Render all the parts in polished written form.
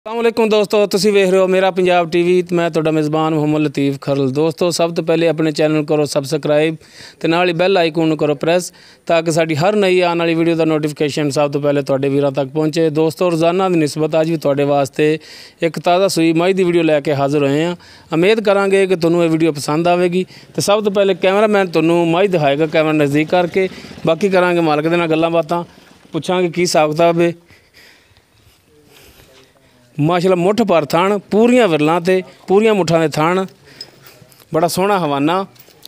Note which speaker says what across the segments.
Speaker 1: अस्सलामुअलैकुम दोस्तों, तुसीं वेख रहे हो मेरा पंजाब टीवी। मैं तुहाडा मेज़बान मुहम्मद लतीफ़ खरल। दोस्तों, सब तो पहले अपने चैनल करो सबसक्राइब ते नाल ही बैल आइकन करो प्रेस ताकि साडी हर नई आने वाली वीडियो का नोटिफिकेशन सब तो पहले तुहाडे वीरां तक पहुँचे। दोस्तों, रोज़ाना की निस्बत अज भी तुहाडे वास्ते एक ताज़ा सूई मई की वीडियो लैके हाज़र होए हैं। उम्मीद करांगे कि तुहानूं ये वीडियो पसंद आएगी। तो सब तो पहले कैमरामैन तुहानूं मई दिखाएगा कैमरा नज़दीक करके, बाकी करांगे मालक दे नाल गल्लां बातां, पुछांगे की हिसाब किताब है। माशाअल्लाह मुठ पर थान, पूरियां विरलां ते पूरियां मुठां दे थान, बड़ा सोहना हवाना।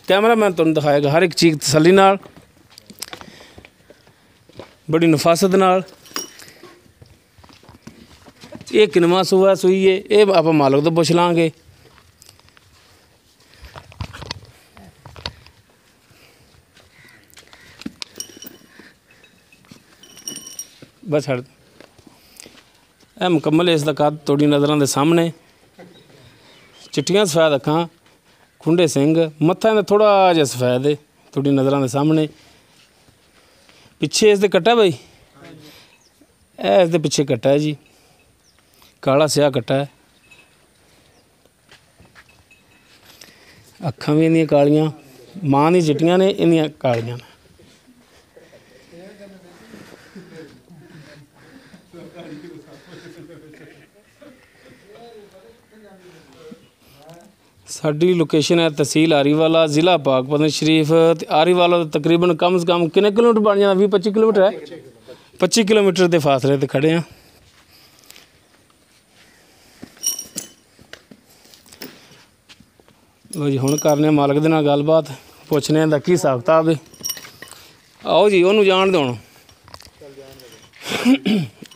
Speaker 1: कैमरामैन तुहानूं दिखाएगा हर एक चीज़ तसल्ली नाल, बड़ी नफासत नाल। ये किनवा सूआ सूई है, ये आप मालक तो पुछ लांगे। बस हट ए मुकम्मल इसका कद तुहाडी नज़रां दे सामने, चिट्टियां सफेद अखां, खुंडे सिंग, मत्था इहदा थोड़ा जिहा सफेद है तुहाडी नज़रां दे सामने। पिछे इसदे कट्टा बई ए इसदे पिछे कट्टा है जी, काला स्याह कट्टा है। अखां भी इहदियां कालियां, मां दी चिट्टियां ने, इहदियां कालियां ने। साडी लोकेशन है तहसील आरीवाला, ज़िला पाकपतन शरीफ। आरीवाला तो तकरीबन कम से कम कितने किलोमीटर बन जाना, 20-25 किलोमीटर है। 25 किलोमीटर के फासले ते खड़े हैं। लो जी, हुण करने मालक दे नाल गलबात, पुछने दा की हिसाब किताब है। आओ जी, उन्होंने जान दो।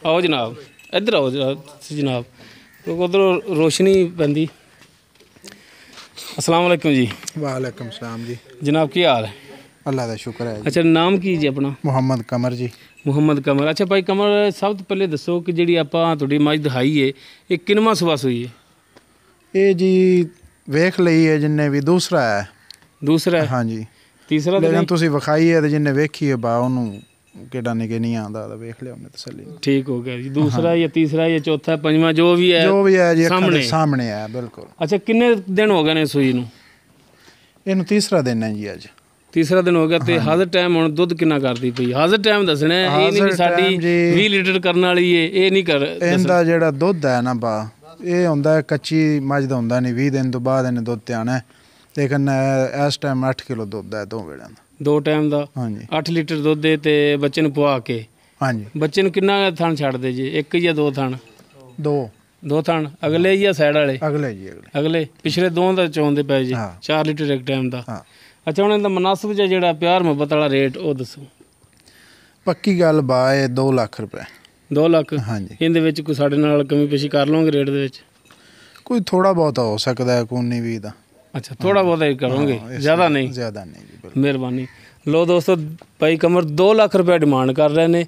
Speaker 1: आओ जनाब, इधर आओ जनाब, क्योंकि उधर रोशनी पैंदी। अस्सलाम वालेकुम जी।
Speaker 2: वालेकुम सलाम जी।
Speaker 1: जनाब की हाल है?
Speaker 2: अल्लाह का शुक्र है।
Speaker 1: अच्छा, नाम की जी अपना?
Speaker 2: मुहम्मद कमर जी।
Speaker 1: मुहम्मद कमर। अच्छा भाई कमर, सब तो पहले दसो कि जी आप तुहाडी मझ दिखाई है, ये किनवा सुबह सूई है?
Speaker 2: ये जी वेख लई है जिन्ने भी, दूसरा है।
Speaker 1: दूसरा है?
Speaker 2: हाँ जी।
Speaker 1: तीसरा
Speaker 2: लेकिन तुसी विखाई है तो जिन्ने वेखी है बा उन्होंने केड़ा निके नहीं आंदा, वेख लिया उन्हें तसल्ली।
Speaker 1: ठीक हो गया जी। दूसरा या तीसरा या चौथा पंजवा जो भी है
Speaker 2: जी
Speaker 1: सामने
Speaker 2: है बिल्कुल।
Speaker 1: अच्छा, किन्ने दिन हो गए ने सूई नूं?
Speaker 2: इन्हू तीसरा दिन है जी अज।
Speaker 1: तीसरा दिन हो गया। तो हाज़र टाइम हुण दुध किन्ना करदी पई? हाज़र टाइम दसना है, ये नहीं साडी 20 लीटर करने वाली है, ये नहीं कर।
Speaker 2: इनदा जेड़ा दुध है ना बा, ये हुंदा है कच्ची मझ दा हुंदा नहीं, 20 दिन तो बाद इन्हें दुध ते आना है। लेकिन इस टाइम 8 किलो दुध है दो वेले दा।
Speaker 1: दो टाइम का?
Speaker 2: हाँ जी।
Speaker 1: 8 लीटर दुध है ते बच्चे नूं पुआ के?
Speaker 2: हाँ जी।
Speaker 1: बच्चे नूं किन्ना थण छड्डदे जी? एक या दो थण? दो थण। अगले या साइड वाले?
Speaker 2: अगले जी
Speaker 1: अगले। पिछले दो दा चोंदे पे जी। 4 लीटर एक टाइम का। अच्छा, हुण इहदा मुनासिब जिहा जेहड़ा प्यार मुहब्बत वाला रेट वो दसो।
Speaker 2: पक्की गल बा है 2 लाख रुपए।
Speaker 1: 2 लाख?
Speaker 2: हाँ जी।
Speaker 1: इहदे विच कोई साडे नाल कमी पेशी कर लोगे रेट दे विच?
Speaker 2: कोई थोड़ा बहुत हो सकता है, कोई नहीं भी दा।
Speaker 1: अच्छा, थोड़ा बहुत ही करोगे, ज़्यादा नहीं?
Speaker 2: ज़्यादा नहीं।
Speaker 1: मेहरबानी। लो दोस्तों, भाई कमर 2 लाख रुपये डिमांड कर रहे हैं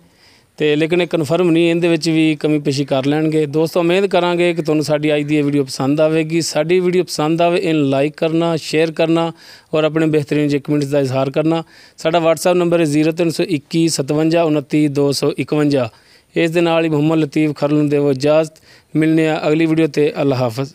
Speaker 1: तो, लेकिन कन्फर्म नहीं, इहदे विच भी कमी पेशी कर लैणगे। दोस्तों, उम्मीद करांगे कि तुहानूं साडी अज दी वीडियो पसंद आएगी। साडी वीडियो पसंद आवे इन लाइक करना, शेयर करना और अपने बेहतरीन जे कमेंट्स का इजहार करना। साडा WhatsApp नंबर है 0321 57 29 251। इस दे नाल ही मुहम्मद लतीफ़ खरल नूं देवो इजाज़त। मिलने अगली वीडियो ते। अल्लाह हाफ़िज़।